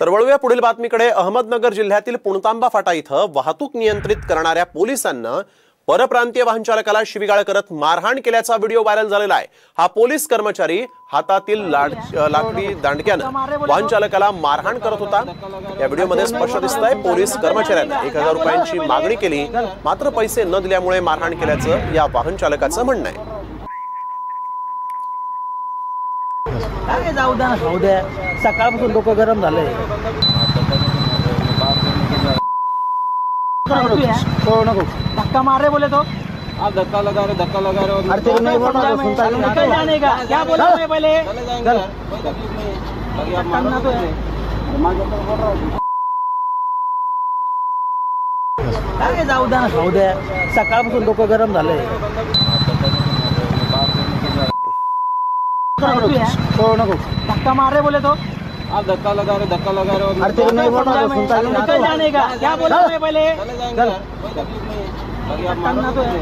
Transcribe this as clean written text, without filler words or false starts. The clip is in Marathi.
तर वळूया पुढील बातमीकडे। अहमदनगर जिल्ह्यातील पुणतांबा फाटा इथं वाहतूक नियंत्रित करणाऱ्या पोलिसांना परप्रांतीय वाहन चालकाला शिवीगाळ करत मारहाण केल्याचा व्हिडिओ व्हायरल झालेला आहे। हा पोलीस कर्मचारी हातातील लाकडी दांडक्याने वाहन चालकाला मारहाण करत होता। या व्हिडिओमध्ये स्पष्ट दिसतंय पोलीस कर्मचाऱ्याने 1000 रुपयांची मागणी केली, मात्र पैसे न दिल्यामुळे मारहाण केल्याचं या वाहन चालकाचं म्हणणं आहे। काय जाऊ द्या सकाळपासून डोकं गरम झालंय। नको धक्का मार रहे बोले तो आप धक्का लगा रहे हो। अरे तेरे नहीं बोल रहा सुनता निकल जाने का क्या बोला मैं पहले चल बाकी आप मारना तो है। काय जाऊ द्या सकाळपासून डोकं गरम झालंय। नको धक्का मार रहे बोले तो आप धक्का लगा रहे हो। अरे तेरे नहीं बोल रहा सुनता निकल जाने का क्या बोला मैं पहले चले जाएंगे बाकी आप मारना तो है।